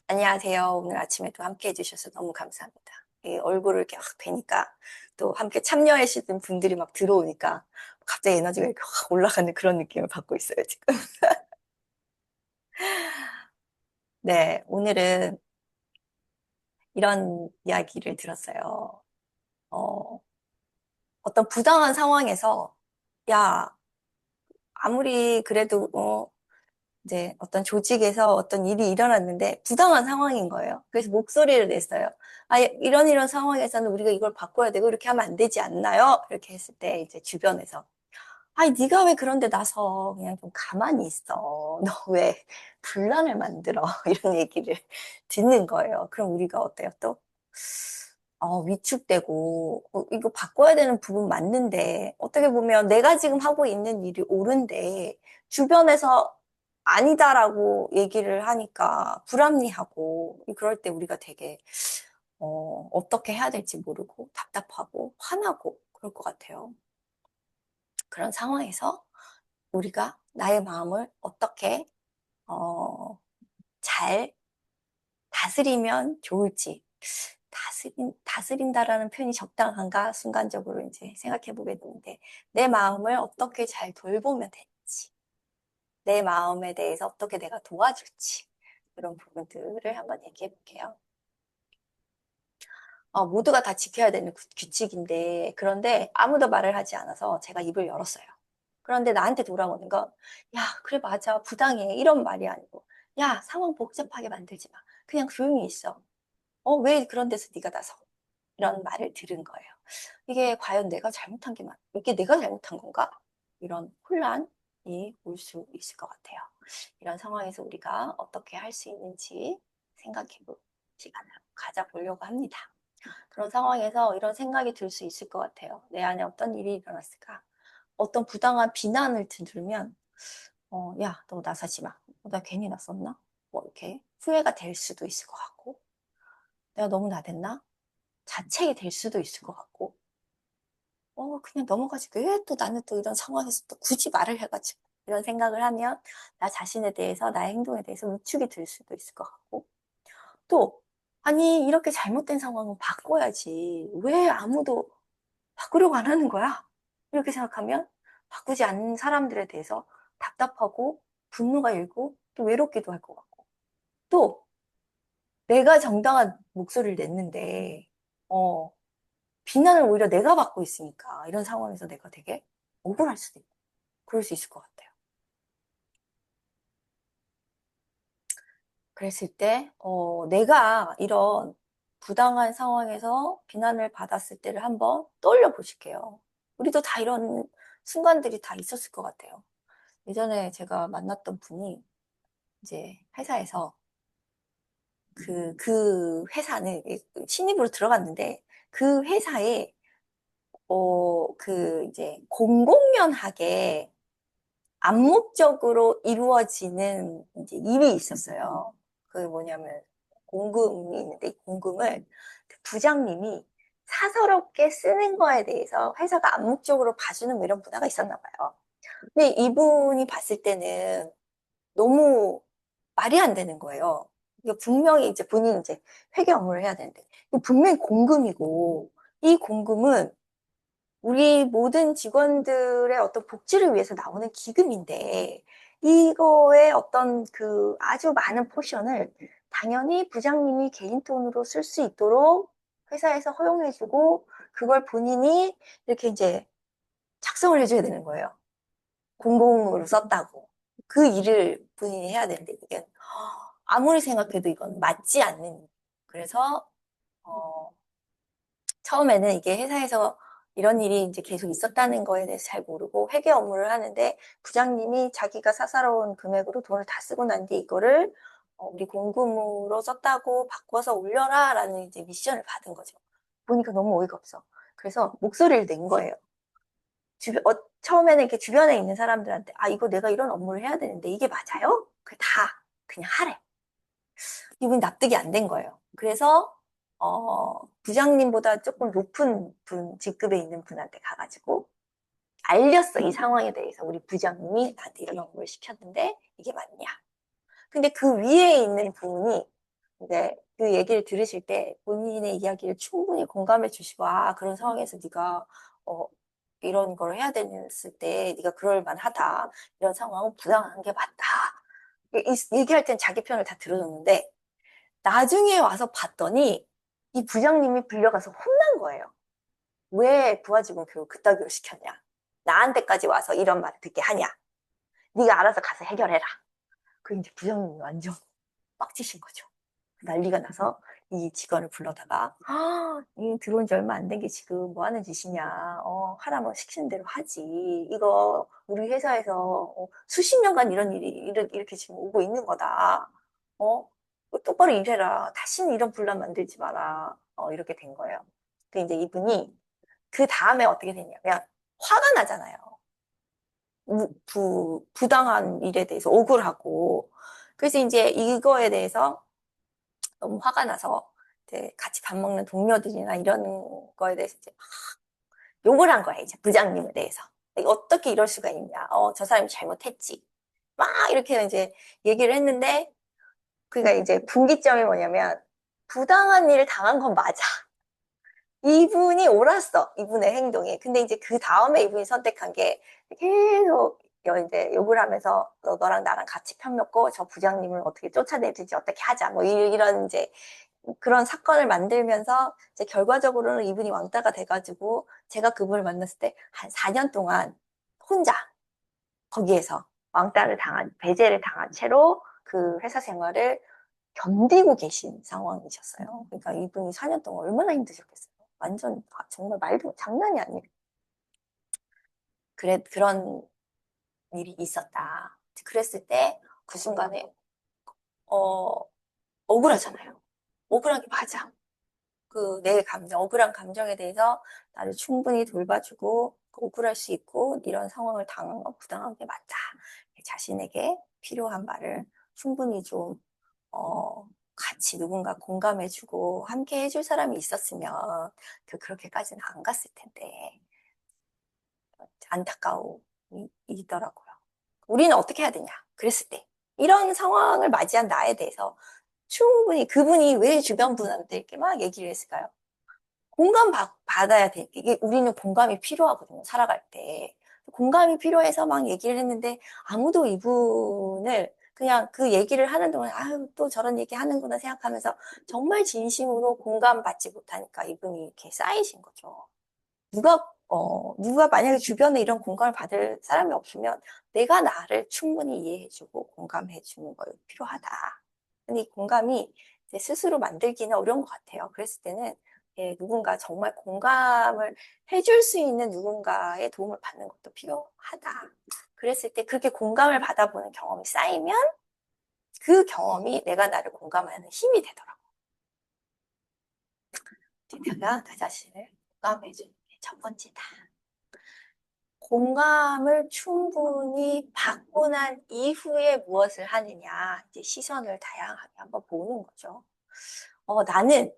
안녕하세요. 오늘 아침에도 함께 해주셔서 너무 감사합니다. 이 얼굴을 이렇게 확 뵈니까 또 함께 참여하시는 분들이 막 들어오니까 갑자기 에너지가 이렇게 확 올라가는 그런 느낌을 받고 있어요, 지금. 네, 오늘은 이런 이야기를 들었어요. 어, 어떤 부당한 상황에서, 야, 아무리 그래도, 이제 어떤 조직에서 어떤 일이 일어났는데 부당한 상황인 거예요. 그래서 목소리를 냈어요. 아, 이런 상황에서는 우리가 이걸 바꿔야 되고 이렇게 하면 안 되지 않나요? 이렇게 했을 때 이제 주변에서 아니 네가 왜 그런데 나서 그냥 좀 가만히 있어. 너 왜 분란을 만들어? 이런 얘기를 듣는 거예요. 그럼 우리가 어때요? 또 위축되고 이거 바꿔야 되는 부분 맞는데 어떻게 보면 내가 지금 하고 있는 일이 옳은데 주변에서 아니다라고 얘기를 하니까 불합리하고 그럴 때 우리가 되게 어떻게 해야 될지 모르고 답답하고 화나고 그럴 것 같아요. 그런 상황에서 우리가 나의 마음을 어떻게 어, 잘 다스리면 좋을지 다스린다라는 표현이 적당한가 순간적으로 이제 생각해 보게 되는데 내 마음을 어떻게 잘 돌보면 될지 내 마음에 대해서 어떻게 내가 도와줄지 그런 부분들을 한번 얘기해 볼게요. 모두가 다 지켜야 되는 규칙인데 그런데 아무도 말을 하지 않아서 제가 입을 열었어요. 그런데 나한테 돌아오는 건 야, 그래 맞아. 부당해. 이런 말이 아니고 야, 상황 복잡하게 만들지 마. 그냥 조용히 있어. 왜 그런 데서 네가 나서 이런 말을 들은 거예요. 이게 과연 내가 잘못한 게 이게 내가 잘못한 건가? 이런 혼란이 올 수 있을 것 같아요. 이런 상황에서 우리가 어떻게 할 수 있는지 생각해 볼 시간을 가져보려고 합니다. 그런 상황에서 이런 생각이 들 수 있을 것 같아요. 내 안에 어떤 일이 일어났을까? 어떤 부당한 비난을 들으면, 야, 너 나서지 마. 나 괜히 나섰나? 뭐 이렇게 후회가 될 수도 있을 것 같고, 내가 너무 나댔나? 자책이 될 수도 있을 것 같고, 그냥 넘어가지. 왜 또 나는 또 이런 상황에서 또 굳이 말을 해가지고. 이런 생각을 하면 나 자신에 대해서, 나의 행동에 대해서 위축이 들 수도 있을 것 같고, 또, 아니, 이렇게 잘못된 상황은 바꿔야지. 왜 아무도 바꾸려고 안 하는 거야? 이렇게 생각하면 바꾸지 않는 사람들에 대해서 답답하고 분노가 일고 또 외롭기도 할 것 같고. 또, 내가 정당한 목소리를 냈는데, 어, 비난을 오히려 내가 받고 있으니까 이런 상황에서 내가 되게 억울할 수도 있고 그럴 수 있을 것 같아요. 그랬을 때 내가 이런 부당한 상황에서 비난을 받았을 때를 한번 떠올려 보실게요. 우리도 다 이런 순간들이 다 있었을 것 같아요. 예전에 제가 만났던 분이 이제 회사에서 그 회사는 신입으로 들어갔는데 그 회사에 이제 공공연하게 암묵적으로 이루어지는 이제 일이 있었어요. 그게 뭐냐면 공금이 있는데 이 공금을 그 부장님이 사서롭게 쓰는 거에 대해서 회사가 암묵적으로 봐주는 뭐 이런 문화가 있었나 봐요. 근데 이분이 봤을 때는 너무 말이 안 되는 거예요. 이게 분명히 이제 본인은 이제 회계 업무를 해야 되는데 이거 분명히 공금이고 이 공금은 우리 모든 직원들의 어떤 복지를 위해서 나오는 기금인데, 이거의 어떤 그 아주 많은 포션을 당연히 부장님이 개인 돈으로 쓸 수 있도록 회사에서 허용해주고, 그걸 본인이 이렇게 이제 작성을 해줘야 되는 거예요. 공공으로 썼다고. 그 일을 본인이 해야 되는데, 이게 아무리 생각해도 이건 맞지 않는. 그래서, 어, 처음에는 이게 회사에서 이런 일이 이제 계속 있었다는 거에 대해서 잘 모르고 회계 업무를 하는데 부장님이 자기가 사사로운 금액으로 돈을 다 쓰고 난 뒤에 이거를 우리 공금으로 썼다고 바꿔서 올려라 라는 이제 미션을 받은 거죠. 보니까 너무 어이가 없어. 그래서 목소리를 낸 거예요. 처음에는 이렇게 주변에 있는 사람들한테 이거 내가 이런 업무를 해야 되는데 이게 맞아요? 그냥 하래. 기분이 납득이 안 된 거예요. 그래서 부장님보다 조금 높은 직급에 있는 분한테 가가지고 알렸어. 이 상황에 대해서 우리 부장님이 나한테 이런 업무를 시켰는데 이게 맞냐. 근데 그 위에 있는 분이 이제 그 얘기를 들으실 때 본인의 이야기를 충분히 공감해 주시고, 아, 그런 상황에서 네가 이런 걸 해야 됐을 때 네가 그럴 만하다. 이런 상황은 부당한 게 맞다. 얘기할 땐 자기 편을 다 들어줬는데 나중에 와서 봤더니 이 부장님이 불려가서 혼난 거예요. 왜 부하직원 교육 그따위로 시켰냐? 나한테까지 와서 이런 말을 듣게 하냐? 네가 알아서 가서 해결해라. 그 이제 부장님이 완전 빡치신 거죠. 난리가 나서 이 직원을 불러다가 이 들어온 지 얼마 안 된 게 지금 뭐 하는 짓이냐. 하라면 시키는 대로 하지. 이거 우리 회사에서 수십 년간 이런 일이 이렇게 지금 오고 있는 거다. 어? 똑바로 일해라. 다시는 이런 분란 만들지 마라. 이렇게 된 거예요. 그 이제 이분이 그 다음에 어떻게 됐냐면 화가 나잖아요. 부당한 일에 대해서 억울하고. 그래서 이제 이거에 대해서 너무 화가 나서 이제 같이 밥 먹는 동료들이나 이런 거에 대해서 이제 막 욕을 한 거예요. 이제 부장님에 대해서. 어떻게 이럴 수가 있냐. 저 사람이 잘못했지. 막 이렇게 이제 얘기를 했는데 그러니까 이제 분기점이 뭐냐면 부당한 일을 당한 건 맞아. 이분이 옳았어. 이분의 행동이. 근데 이제 그 다음에 이분이 선택한 게 계속 이제 욕을 하면서 너랑 나랑 같이 편 먹고 저 부장님을 어떻게 쫓아내든지 어떻게 하자. 뭐 이런 이제 그런 사건을 만들면서 이제 결과적으로는 이분이 왕따가 돼가지고 제가 그분을 만났을 때 한 4년 동안 혼자 거기에서 왕따를 당한, 배제를 당한 채로 그 회사 생활을 견디고 계신 상황이셨어요. 그러니까 이분이 4년 동안 얼마나 힘드셨겠어요. 완전 정말 말도 장난이 아니에요. 그런 일이 있었다. 그랬을 때 그 순간에 어, 억울하잖아요. 억울한 게 맞아. 내 감정, 억울한 감정에 대해서 나를 충분히 돌봐주고 억울할 수 있고 이런 상황을 당한 건 부당한 게 맞다. 자신에게 필요한 말을 충분히 좀 같이 누군가 공감해주고 함께 해줄 사람이 있었으면 그렇게까지는 안 갔을 텐데 안타까움이더라고요. 우리는 어떻게 해야 되냐? 그랬을 때 이런 상황을 맞이한 나에 대해서 충분히 그분이 왜 주변 분한테 이렇게 막 얘기를 했을까요? 받아야 돼. 이게 우리는 공감이 필요하거든요. 살아갈 때. 공감이 필요해서 막 얘기를 했는데 아무도 이분을 그냥 그 얘기를 하는 동안 아유 또 저런 얘기 하는구나 생각하면서 정말 진심으로 공감받지 못하니까 이분이 이렇게 쌓이신 거죠. 누가 만약에 주변에 이런 공감을 받을 사람이 없으면 내가 나를 충분히 이해해주고 공감해주는 걸 필요하다. 근데 이 공감이 이제 스스로 만들기는 어려운 것 같아요. 그랬을 때는 누군가 정말 공감을 해줄 수 있는 누군가의 도움을 받는 것도 필요하다. 그랬을 때 그렇게 공감을 받아보는 경험이 쌓이면 그 경험이 내가 나를 공감하는 힘이 되더라고요. 내가 나 자신을 공감해주는 게 첫 번째다. 공감을 충분히 받고 난 이후에 무엇을 하느냐, 이제 시선을 다양하게 한번 보는 거죠. 나는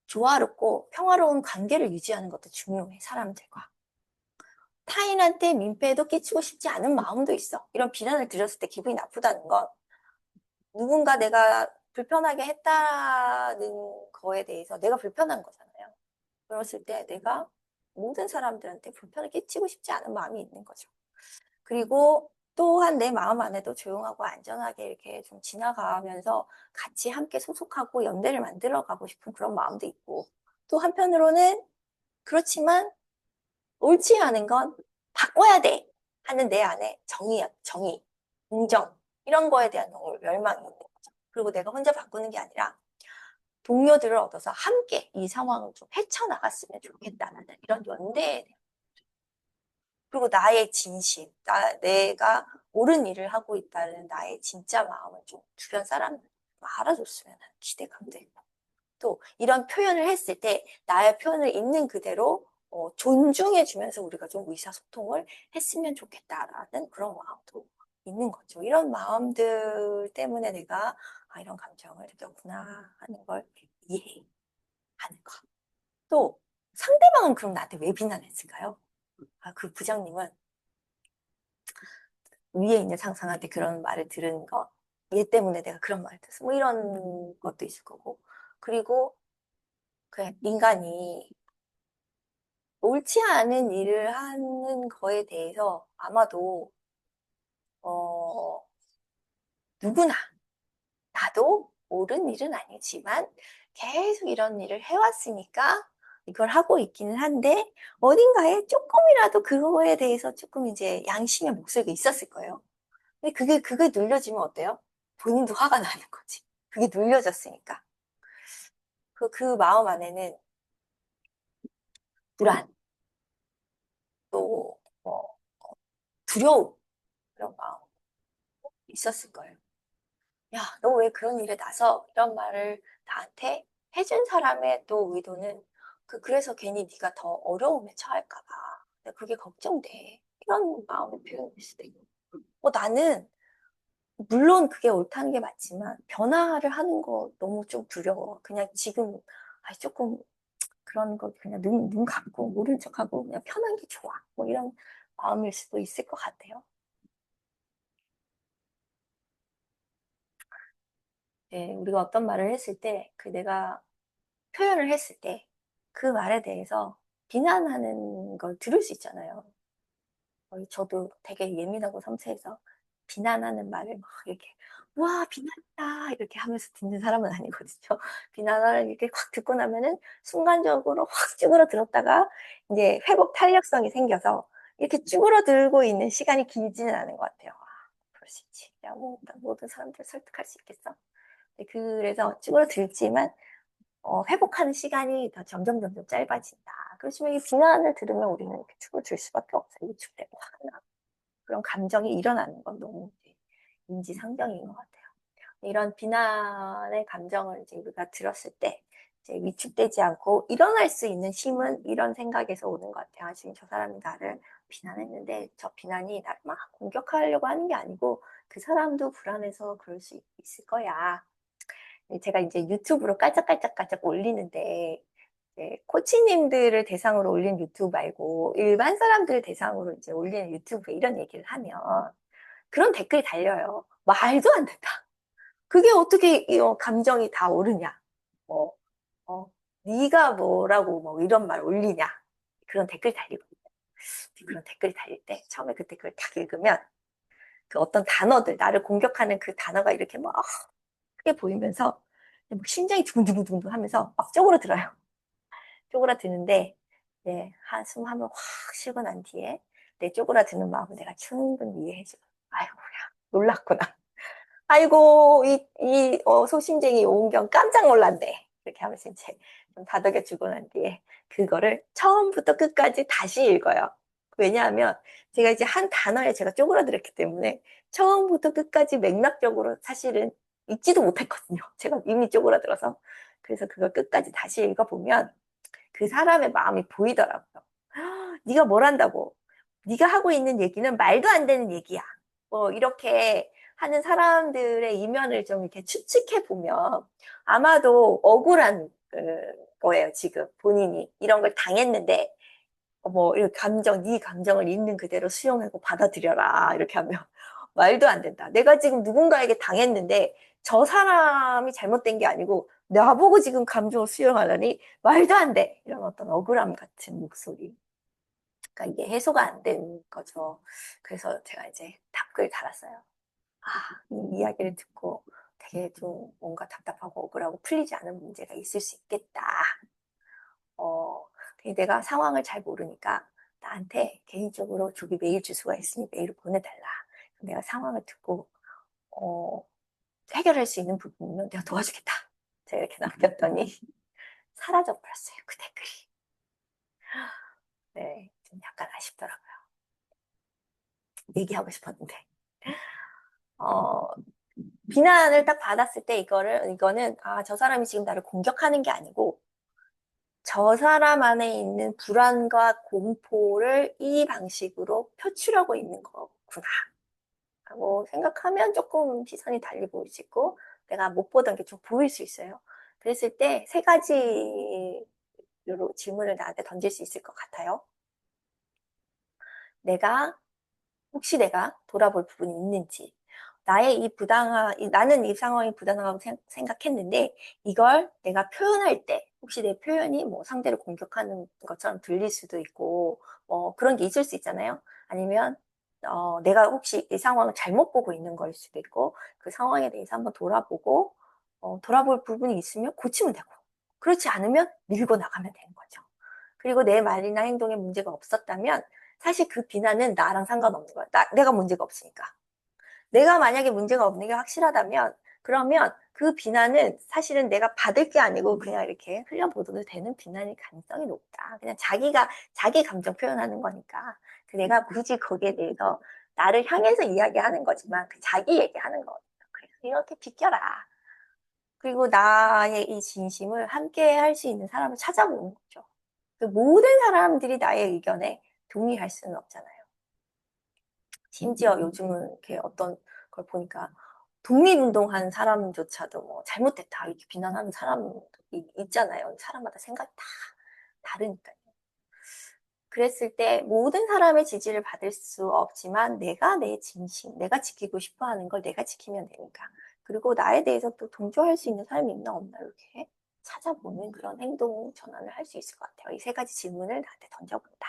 조화롭고 평화로운 관계를 유지하는 것도 중요해, 사람들과. 타인한테 민폐도 끼치고 싶지 않은 마음도 있어. 이런 비난을 들었을 때 기분이 나쁘다는 건 누군가 내가 불편하게 했다는 거에 대해서 내가 불편한 거잖아요. 그랬을 때 내가 모든 사람들한테 불편을 끼치고 싶지 않은 마음이 있는 거죠. 그리고 또한 내 마음 안에도 조용하고 안전하게 이렇게 좀 지나가면서 같이 함께 소속하고 연대를 만들어 가고 싶은 그런 마음도 있고, 또 한편으로는 그렇지만 옳지 않은 건 바꿔야 돼 하는 내 안에 정의, 공정, 이런 거에 대한 열망이 있는 거죠. 그리고 내가 혼자 바꾸는 게 아니라 동료들을 얻어서 함께 이 상황을 좀 헤쳐나갔으면 좋겠다는 이런 연대에 대한, 그리고 나의 진심, 내가 옳은 일을 하고 있다는 나의 진짜 마음을 좀 주변 사람들 알아줬으면 하는 기대감도 있고, 또 이런 표현을 했을 때 나의 표현을 있는 그대로 존중해주면서 우리가 좀 의사소통을 했으면 좋겠다라는 그런 마음도 있는 거죠. 이런 마음들 때문에 내가 이런 감정을 느꼈구나 하는 걸 이해하는 것. 또 상대방은 그럼 나한테 왜 비난했을까요? 그 부장님은 위에 있는 상사한테 그런 말을 들은 거 얘 때문에 내가 그런 말을 했어. 뭐 이런 것도 있을 거고. 그리고 그 인간이 옳지 않은 일을 하는 거에 대해서 아마도 어, 누구나 나도 옳은 일은 아니지만 계속 이런 일을 해왔으니까 이걸 하고 있기는 한데 어딘가에 조금이라도 그거에 대해서 조금 이제 양심의 목소리가 있었을 거예요. 근데 그게 눌려지면 어때요? 본인도 화가 나는 거지. 그게 눌려졌으니까. 그 마음 안에는 불안, 또, 두려움, 그런 마음 있었을 거예요. 야, 너 왜 그런 일에 나서? 이런 말을 나한테 해준 사람의 또 의도는 그래서 괜히 네가 더 어려움에 처할까 봐. 근데 그게 걱정돼. 이런 마음의 표현일 수도 있고. 나는 물론 그게 옳다는 게 맞지만 변화를 하는 거 너무 좀 두려워. 그냥 지금 조금 그런 거 그냥 눈 감고 모른 척하고 그냥 편한 게 좋아. 뭐 이런 마음일 수도 있을 것 같아요. 네, 우리가 어떤 말을 했을 때, 내가 표현을 했을 때, 그 말에 대해서 비난하는 걸 들을 수 있잖아요. 저도 되게 예민하고 섬세해서 비난하는 말을 막 이렇게, 와, 비난이다. 이렇게 하면서 듣는 사람은 아니거든요. 비난을 이렇게 확 듣고 나면은 순간적으로 확 쭈그러들었다가 이제 회복 탄력성이 생겨서 이렇게 쭈그러들고 있는 시간이 길지는 않은 것 같아요. 그럴 수 있지. 야, 뭐, 모든 사람들 설득할 수 있겠어. 네, 그래서 쭈그러들지만 회복하는 시간이 더 점점 짧아진다. 그렇지만 이 비난을 들으면 우리는 이렇게 쭈그러들 수밖에 없어요. 위축되고 화가 나고 그런 감정이 일어나는 건 너무 이제 인지상정인 것 같아요. 이런 비난의 감정을 이제 우리가 들었을 때 이제 위축되지 않고 일어날 수 있는 힘은 이런 생각에서 오는 것 같아요. 지금 저 사람이 나를 비난했는데 저 비난이 나를 막 공격하려고 하는 게 아니고 그 사람도 불안해서 그럴 수 있을 거야. 제가 이제 유튜브로 깔짝깔짝깔짝 올리는데 코치님들을 대상으로 올린 유튜브 말고 일반 사람들을 대상으로 이제 올리는 유튜브에 이런 얘기를 하면 그런 댓글이 달려요. 말도 안 된다. 그게 어떻게 감정이 다 오르냐? 뭐, 어, 네가 뭐라고 뭐 이런 말 올리냐? 그런 댓글 달리거든요. 그런 댓글 달릴 때 처음에 그 댓글 딱 읽으면 그 어떤 단어들 나를 공격하는 그 단어가 이렇게 막 크게 보이면서 막 심장이 두근두근두근 하면서 막 쪼그라들어요. 쪼그라드는데 한숨 한번 확 쉬고 난 뒤에 내 쪼그라드는 마음을 내가 충분히 이해해주고 아이고야 놀랐구나. 아이고 소심쟁이 오은경 깜짝 놀랐네. 이렇게 하면서 이제 좀 다독여주고 난 뒤에 그거를 처음부터 끝까지 다시 읽어요. 왜냐하면 제가 이제 한 단어에 제가 쪼그라들었기 때문에 처음부터 끝까지 맥락적으로 사실은 읽지도 못했거든요. 제가 이미 쪼그라들어서. 그래서 그걸 끝까지 다시 읽어보면 그 사람의 마음이 보이더라고요. 네가 뭘 한다고? 네가 하고 있는 얘기는 말도 안 되는 얘기야. 뭐 이렇게 하는 사람들의 이면을 좀 이렇게 추측해 보면 아마도 억울한 거예요. 지금 본인이 이런 걸 당했는데 뭐 이렇게 네 감정을 있는 그대로 수용하고 받아들여라 이렇게 하면 말도 안 된다. 내가 지금 누군가에게 당했는데 저 사람이 잘못된 게 아니고 나보고 지금 감정을 수용하다니 말도 안 돼. 이런 어떤 억울함 같은 목소리. 그러니까 이게 해소가 안 된 거죠. 그래서 제가 이제 답글 달았어요. 이 이야기를 듣고 되게 좀 뭔가 답답하고 억울하고 풀리지 않은 문제가 있을 수 있겠다. 어, 내가 상황을 잘 모르니까 나한테 개인적으로 조기 메일 주소가 있으니 메일을 보내달라. 내가 상황을 듣고, 어, 해결할 수 있는 부분이면 내가 도와주겠다. 제가 이렇게 남겼더니 사라져버렸어요. 그 댓글이. 네, 좀 약간 아쉽더라고요. 얘기하고 싶었는데. 어, 비난을 딱 받았을 때 이거는, 저 사람이 지금 나를 공격하는 게 아니고, 저 사람 안에 있는 불안과 공포를 이 방식으로 표출하고 있는 거구나. 라고 생각하면 조금 시선이 달리 보이시고, 내가 못 보던 게 좀 보일 수 있어요. 그랬을 때 세 가지로 질문을 나한테 던질 수 있을 것 같아요. 내가, 혹시 내가 돌아볼 부분이 있는지, 나는 이 상황이 부당하다고 생각했는데, 이걸 내가 표현할 때, 혹시 내 표현이 뭐 상대를 공격하는 것처럼 들릴 수도 있고, 그런 게 있을 수 있잖아요. 아니면, 내가 혹시 이 상황을 잘못 보고 있는 거일 수도 있고, 그 상황에 대해서 한번 돌아보고, 돌아볼 부분이 있으면 고치면 되고, 그렇지 않으면 밀고 나가면 되는 거죠. 그리고 내 말이나 행동에 문제가 없었다면, 사실 그 비난은 나랑 상관없는 거야. 내가 문제가 없으니까. 내가 만약에 문제가 없는 게 확실하다면, 그러면 그 비난은 사실은 내가 받을 게 아니고 그냥 이렇게 흘려보내도 되는 비난일 가능성이 높다. 그냥 자기 감정 표현하는 거니까. 내가 굳이 거기에 대해서 나를 향해서 이야기하는 거지만, 자기 얘기하는 거거든요. 그래서 이렇게 비켜라. 그리고 나의 이 진심을 함께 할 수 있는 사람을 찾아보는 거죠. 모든 사람들이 나의 의견에 동의할 수는 없잖아요. 심지어 요즘은 이렇게 어떤 걸 보니까 독립운동한 사람조차도 뭐 잘못됐다 이렇게 비난하는 사람도 있잖아요. 사람마다 생각이 다 다르니까요. 그랬을 때 모든 사람의 지지를 받을 수 없지만 내가 내 진심, 내가 지키고 싶어 하는 걸 내가 지키면 되니까. 그리고 나에 대해서 또 동조할 수 있는 사람이 있나 없나 이렇게 찾아보는 그런 행동 전환을 할 수 있을 것 같아요. 이 세 가지 질문을 나한테 던져본다.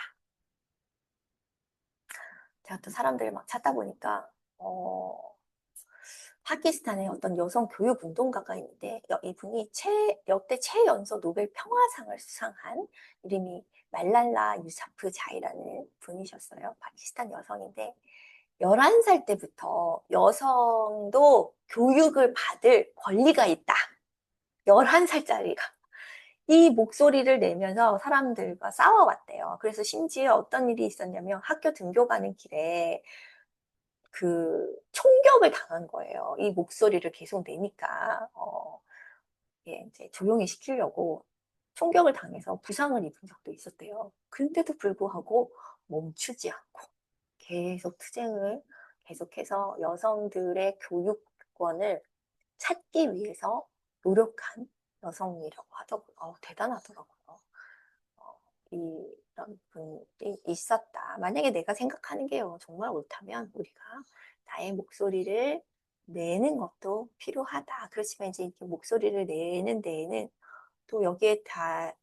제가 또 사람들을 막 찾다 보니까 파키스탄에 어떤 여성 교육 운동가가 있는데 이분이 역대 최연소 노벨 평화상을 수상한 이름이 말랄라 유사프자이라는 분이셨어요. 파키스탄 여성인데 11살 때부터 여성도 교육을 받을 권리가 있다. 11살짜리가. 이 목소리를 내면서 사람들과 싸워왔대요. 그래서 심지어 어떤 일이 있었냐면 학교 등교 가는 길에 총격을 당한 거예요. 이 목소리를 계속 내니까, 예, 이제 조용히 시키려고 총격을 당해서 부상을 입은 적도 있었대요. 그런데도 불구하고 멈추지 않고 계속 투쟁을 계속해서 여성들의 교육권을 찾기 위해서 노력한 여성이라고 하더라고요. 대단하더라고요. 이런 분이 있었다. 만약에 내가 생각하는 게요, 정말 옳다면 우리가 나의 목소리를 내는 것도 필요하다. 그렇지만 이제 이렇게 목소리를 내는 데에는 또 여기에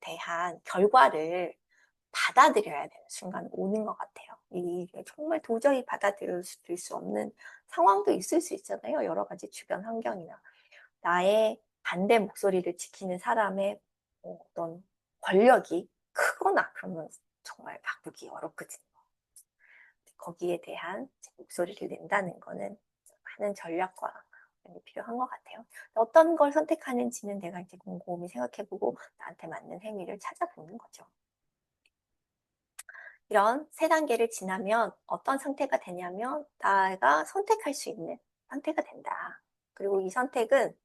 대한 결과를 받아들여야 되는 순간 오는 것 같아요. 이게 정말 도저히 받아들일 수 없는 상황도 있을 수 있잖아요. 여러 가지 주변 환경이나. 나의 반대 목소리를 지키는 사람의 어떤 권력이 크거나 그러면 정말 바꾸기 어렵거든요. 거기에 대한 목소리를 낸다는 거는 많은 전략과 필요한 것 같아요. 어떤 걸 선택하는지는 내가 이제 곰곰이 생각해보고 나한테 맞는 행위를 찾아보는 거죠. 이런 세 단계를 지나면 어떤 상태가 되냐면 나가 선택할 수 있는 상태가 된다. 그리고 이 선택은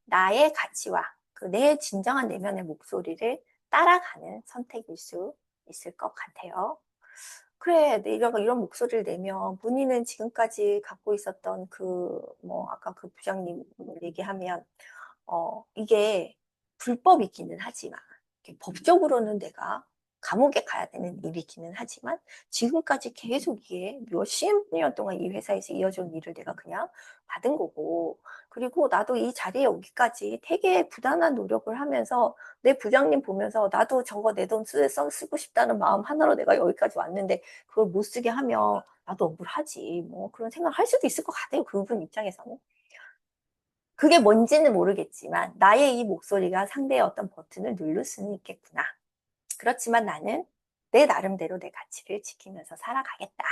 나의 가치와 내 진정한 내면의 목소리를 따라가는 선택일 수 있을 것 같아요. 그래, 내가 이런 목소리를 내면 본인은 지금까지 갖고 있었던 아까 그 부장님 얘기하면, 이게 불법이기는 하지만, 법적으로는 내가 감옥에 가야 되는 일이기는 하지만, 지금까지 계속 이게 몇십 년 동안 이 회사에서 이어져온 일을 내가 그냥 받은 거고, 그리고 나도 이 자리에 오기까지 되게 부단한 노력을 하면서 내 부장님 보면서 나도 저거 내 돈 쓰고 싶다는 마음 하나로 내가 여기까지 왔는데 그걸 못 쓰게 하면 나도 억울하지. 뭐 그런 생각 할 수도 있을 것 같아요. 그분 입장에서는. 그게 뭔지는 모르겠지만 나의 이 목소리가 상대의 어떤 버튼을 누를 수는 있겠구나. 그렇지만 나는 내 나름대로 내 가치를 지키면서 살아가겠다.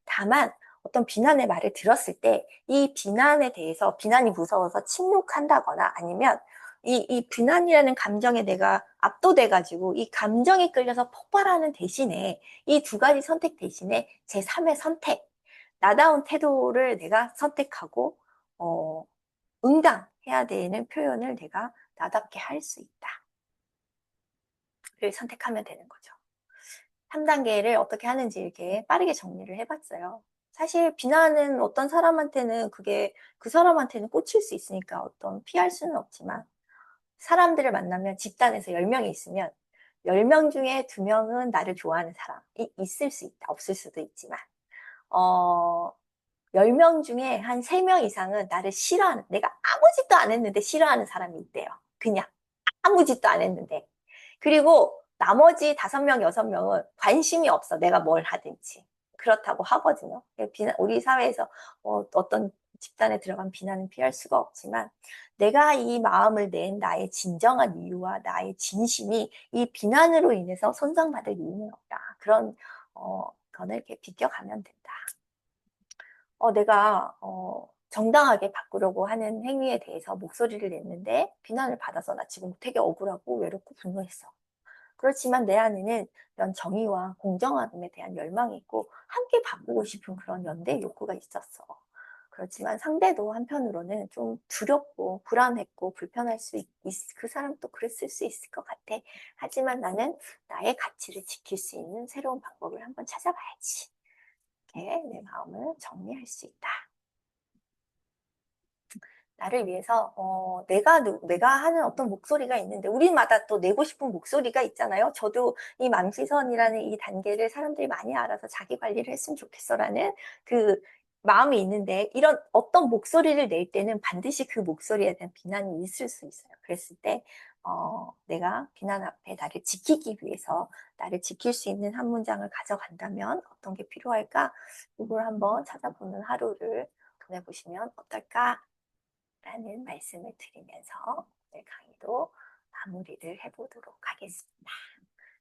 다만 어떤 비난의 말을 들었을 때 이 비난에 대해서 비난이 무서워서 침묵한다거나 아니면 이 비난이라는 감정에 내가 압도돼가지고 이 감정에 끌려서 폭발하는 대신에 이 두 가지 선택 대신에 제3의 선택, 나다운 태도를 내가 선택하고 응당해야 되는 표현을 내가 나답게 할 수 있다를 선택하면 되는 거죠. 3단계를 어떻게 하는지 이렇게 빠르게 정리를 해봤어요. 사실 비난은 어떤 사람한테는 그 사람한테는 꽂힐 수 있으니까 피할 수는 없지만 사람들을 만나면 집단에서 10명이 있으면 10명 중에 2명은 나를 좋아하는 사람이 있을 수 있다. 없을 수도 있지만 10명 중에 한 3명 이상은 나를 싫어하는, 내가 아무 짓도 안 했는데 싫어하는 사람이 있대요. 그냥 아무 짓도 안 했는데. 그리고 나머지 5명, 6명은 관심이 없어. 내가 뭘 하든지. 그렇다고 하거든요. 우리 사회에서 어떤 집단에 들어간 비난은 피할 수가 없지만 내가 이 마음을 낸 나의 진정한 이유와 나의 진심이 이 비난으로 인해서 손상받을 이유는 없다. 그런 거를 이렇게 비껴가면 된다. 내가 정당하게 바꾸려고 하는 행위에 대해서 목소리를 냈는데 비난을 받아서 나 지금 되게 억울하고 외롭고 분노했어. 그렇지만 내 안에는 이런 정의와 공정함에 대한 열망이 있고 함께 바꾸고 싶은 그런 연대 욕구가 있었어. 그렇지만 상대도 한편으로는 좀 두렵고 불안했고 불편할 그 사람도 그랬을 수 있을 것 같아. 하지만 나는 나의 가치를 지킬 수 있는 새로운 방법을 한번 찾아봐야지. 이렇게 내 마음을 정리할 수 있다. 나를 위해서 내가 하는 어떤 목소리가 있는데 우리마다 또 내고 싶은 목소리가 있잖아요. 저도 이 맘시선이라는 이 단계를 사람들이 많이 알아서 자기 관리를 했으면 좋겠어라는 그 마음이 있는데 이런 어떤 목소리를 낼 때는 반드시 그 목소리에 대한 비난이 있을 수 있어요. 그랬을 때 내가 비난 앞에 나를 지키기 위해서 나를 지킬 수 있는 한 문장을 가져간다면 어떤 게 필요할까? 이걸 한번 찾아보는 하루를 보내보시면 어떨까? 라는 말씀을 드리면서 오늘 강의도 마무리를 해보도록 하겠습니다.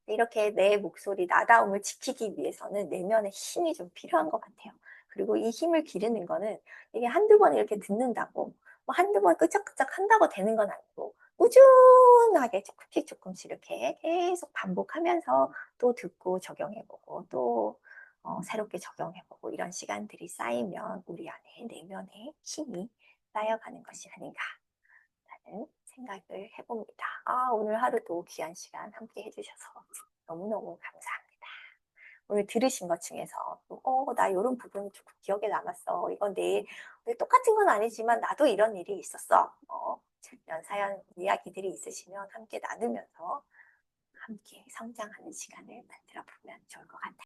이렇게 내 목소리, 나다움을 지키기 위해서는 내면의 힘이 좀 필요한 것 같아요. 그리고 이 힘을 기르는 거는 이게 한두 번 이렇게 듣는다고, 뭐 한두 번 끄적끄적 한다고 되는 건 아니고, 꾸준하게 조금씩 이렇게 계속 반복하면서 또 듣고 적용해보고, 또 새롭게 적용해보고, 이런 시간들이 쌓이면 우리 안에 내면의 힘이 쌓여가는 것이 아닌가 하는 생각을 해봅니다. 오늘 하루도 귀한 시간 함께 해주셔서 너무너무 감사합니다. 오늘 들으신 것 중에서 나 이런 부분이 조금 기억에 남았어. 이건 똑같은 건 아니지만 나도 이런 일이 있었어. 이런 사연 이야기들이 있으시면 함께 나누면서 함께 성장하는 시간을 만들어 보면 좋을 것 같아요.